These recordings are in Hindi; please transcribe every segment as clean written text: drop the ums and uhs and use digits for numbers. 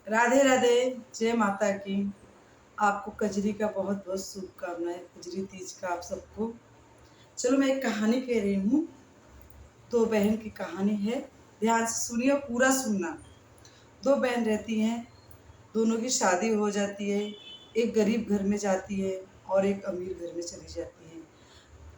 राधे राधे। जय माता की। आपको कजरी का बहुत बहुत शुभकामनाएं। कजरी तीज का आप सबको। चलो मैं एक कहानी कह रही हूँ। दो बहन की कहानी है। ध्यान से सुनिए, पूरा सुनना। दो बहन रहती हैं, दोनों की शादी हो जाती है। एक गरीब घर में जाती है और एक अमीर घर में चली जाती है।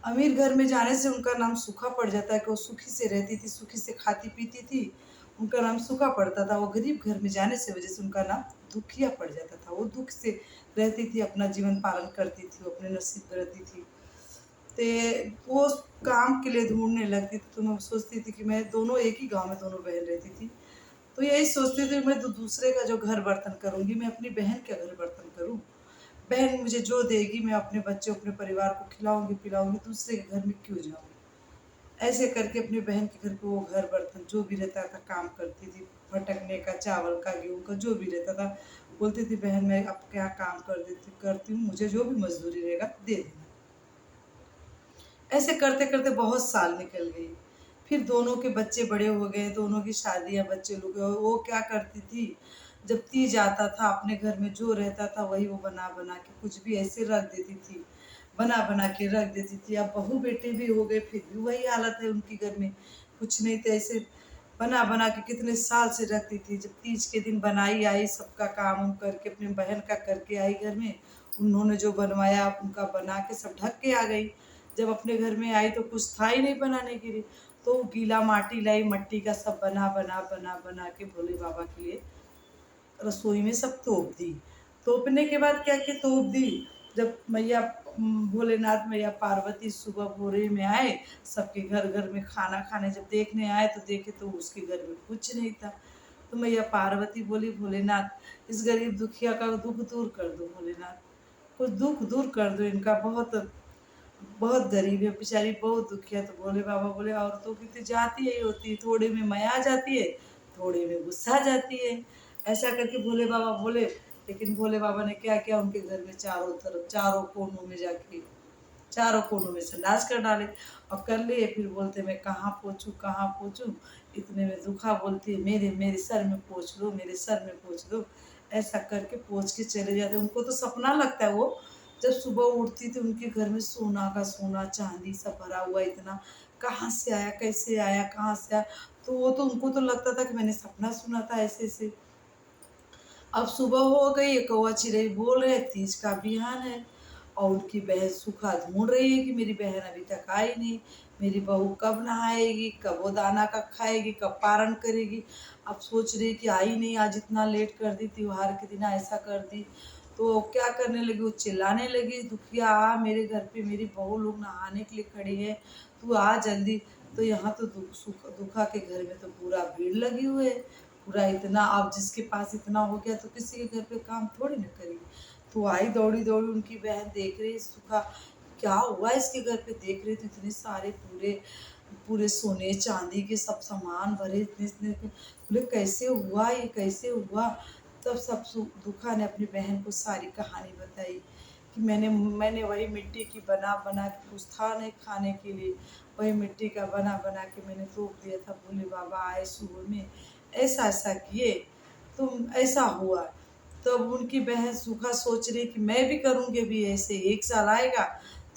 अमीर घर में जाने से उनका नाम सूखा पड़ जाता है कि वो सुखी से रहती थी, सुखी से खाती पीती थी। उनका नाम सूखा पड़ता था। वो गरीब घर में जाने से वजह से उनका नाम दुखिया पड़ जाता था। वो दुख से रहती थी, अपना जीवन पालन करती थी, वो अपने नसीब रहती थी। तो वो काम के लिए ढूंढने लगती थी। तो मैं सोचती थी कि मैं दोनों एक ही गांव में दोनों बहन रहती थी। तो यही सोचती थी मैं तो दूसरे का जो घर बर्तन करूंगी, मैं अपनी बहन का घर बर्तन करूं। बहन मुझे जो देगी मैं अपने बच्चों अपने परिवार को खिलाऊंगी पिलाऊंगी, दूसरे के घर में क्यों जाऊँ। ऐसे करके अपनी बहन के घर पे वो घर बर्तन जो भी रहता था काम करती थी। फटकने का, चावल का, गेहूँ का जो भी रहता था बोलती थी बहन मैं अब क्या काम करती हूँ, मुझे जो भी मजदूरी रहेगा दे देना। ऐसे करते करते बहुत साल निकल गई। फिर दोनों के बच्चे बड़े हो गए, दोनों की शादियां, बच्चे लोग। वो क्या करती थी, जब तीज आता था अपने घर में जो रहता था वही वो बना बना के कुछ भी ऐसे रख देती थी, बना बना के रख देती थी। अब बहू बेटे भी हो गए, फिर भी वही हालत है उनके घर में। कुछ नहीं तो ऐसे बना बना के कितने साल से रखती थी। जब तीज के दिन बनाई आई, सबका काम उम करके अपनी बहन का करके आई घर में। उन्होंने जो बनवाया उनका बना के सब ढक के आ गई। जब अपने घर में आई तो कुछ था ही नहीं बनाने के लिए। तो गीला माटी लाई, मट्टी का सब बना बना बना बना के भोले बाबा के लिए रसोई में सब तोप दी। तोपने के बाद क्या कि तोप दी। जब मैया भोलेनाथ मैया पार्वती सुबह भोरे में आए, सबके घर घर में खाना खाने जब देखने आए तो देखे तो उसके घर में कुछ नहीं था। तो मैया पार्वती बोली भोलेनाथ इस गरीब दुखिया का दुख दूर कर दो, भोलेनाथ कुछ दुख दूर कर दो, इनका बहुत बहुत गरीब है बेचारी, बहुत दुखी है। तो भोले बाबा बोले औरतों की तो जाति यही होती है, थोड़े में माया आ जाती है, थोड़े में गुस्सा आ जाती है। ऐसा करके भोले बाबा बोले। लेकिन भोले बाबा ने क्या किया, उनके घर में चारों तरफ चारों कोनों में जाके चारों कोनों में संडास कर डाले और कर लिए। फिर बोलते मैं कहाँ पहुँचूँ कहाँ पहुँचूँ। इतने में दुखा बोलती है मेरे मेरे सर में पोंछ लो, मेरे सर में पोंछ लो। ऐसा करके पोंछ के चले जाते। उनको तो सपना लगता है। वो जब सुबह उठती थी उनके घर में सोना का सोना चांदी सब भरा हुआ, इतना कहाँ से आया, कैसे आया, कहाँ से आया। तो वो तो उनको तो लगता था कि मैंने सपना सुना था ऐसे ऐसे। अब सुबह हो गई, कौवा चिड़ै बोल रहे तीज का बिहान है। और उनकी बहन सूखा ढूंढ रही है कि मेरी बहन अभी तक आई नहीं, मेरी बहू कब नहाएगी, कब वो दाना का खाएगी, कब पारण करेगी। अब सोच रही कि आई नहीं, आज इतना लेट कर दी, त्योहार के दिन ऐसा कर दी। तो वो क्या करने लगी, वो चिल्लाने लगी दुखिया आ मेरे घर पे मेरी बहू लोग नहाने के लिए खड़ी है, तू आ जल्दी। तो यहाँ तो दुखा के घर में तो पूरा भीड़ लगी हुई है, पूरा इतना। अब जिसके पास इतना हो गया तो किसी के घर पे काम थोड़ी ना करेगी। तो आई दौड़ी दौड़ी, उनकी बहन देख रही सुखा क्या हुआ इसके घर पे, देख रही तो इतने सारे पूरे पूरे सोने चांदी के सब सामान भरे, इतने इतने। बोले कैसे हुआ ये, कैसे हुआ। तब सब दुखा ने अपनी बहन को सारी कहानी बताई कि मैंने मैंने वही मिट्टी की बना बना के, कुछ था नहीं खाने के लिए, वही मिट्टी का बना बना के मैंने तोप दिया था। भोले बाबा आए सुबह में, ऐसा ऐसा किए तो ऐसा हुआ। तब उनकी बहन सूखा सोच रही कि मैं भी करूँगी भी ऐसे, एक साल आएगा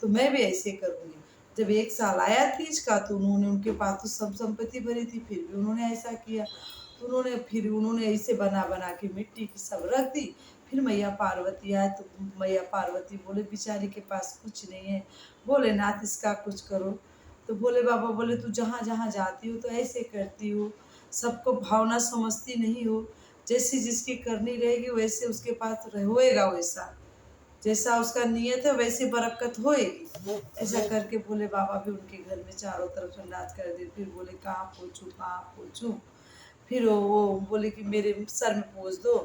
तो मैं भी ऐसे करूँगी। जब एक साल आया तीज का तो उन्होंने, उनके पास तो सब संपत्ति भरी थी, फिर भी उन्होंने ऐसा किया। तो उन्होंने ऐसे बना बना के मिट्टी की सब रख दी। फिर मैया पार्वती आए तो मैया पार्वती बोले बेचारी के पास कुछ नहीं है, भोलेनाथ इसका कुछ करो। तो भोले बाबा बोले तू जहाँ जहाँ जाती हो तो ऐसे करती हो, सबको भावना समझती नहीं हो। जैसी जिसकी करनी रहेगी वैसे उसके पास होएगा, वैसा जैसा उसका नियत है वैसी बरकत होएगी। ऐसा करके भोले बाबा भी उनके घर में चारों तरफ संडास कर दी। फिर बोले कहाँ पहुँचूँ कहाँ पहुँचूँ। फिर वो बोले कि मेरे सर में पोंछ दो।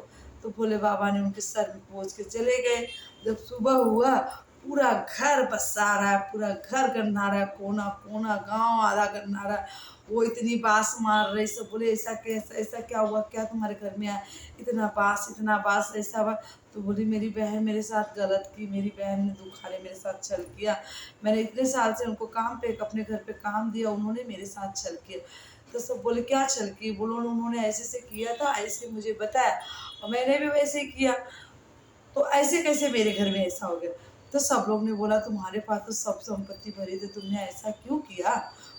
तो भोले बाबा ने उनके सर में पोंछ के चले गए। जब सुबह हुआ पूरा घर बसा रहा है, पूरा घर गन्ना रहा है, कोना कोना गांव आधा गन्ना रहा है। वो इतनी बांस मार रही, सब बोले ऐसा कैसा, ऐसा क्या हुआ, क्या तुम्हारे घर में आया, इतना बांस ऐसा हुआ। तो बोली मेरी बहन मेरे साथ गलत की, मेरी बहन ने दुखारे मेरे साथ छल किया। मैंने इतने साल से उनको काम पे अपने घर पे काम दिया, उन्होंने मेरे साथ छल किया। तो सब बोले क्या छल की? बोलो उन्होंने ऐसे से किया था, ऐसे मुझे बताया और मैंने भी वैसे ही किया, तो ऐसे कैसे मेरे घर में ऐसा हो गया? तो सब लोग ने बोला तुम्हारे पास तो सब संपत्ति भरी थी, तुमने ऐसा क्यों किया?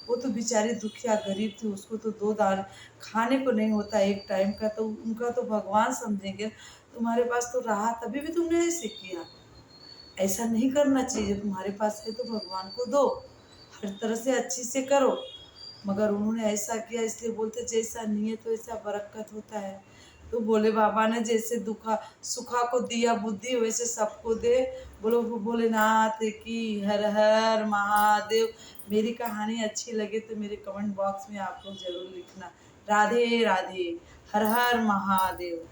वो तो बेचारी दुखिया गरीब थी, उसको तो 2 दाल खाने को नहीं होता एक टाइम का, तो उनका तो भगवान समझेंगे। तुम्हारे पास तो रहा तभी भी तुमने ऐसे किया। ऐसा नहीं करना चाहिए, तुम्हारे पास है तो भगवान को दो, हर तरह से अच्छी से करो। मगर उन्होंने ऐसा किया, इसलिए बोलते जैसा नियत वैसा बरकत होता है। तो भोले बाबा ने जैसे दुखा सुखा को दिया बुद्धि, वैसे सबको दे। बोलो भोलेनाथ की हर हर महादेव। मेरी कहानी अच्छी लगे तो मेरे कमेंट बॉक्स में आप लोग जरूर लिखना। राधे राधे, हर हर महादेव।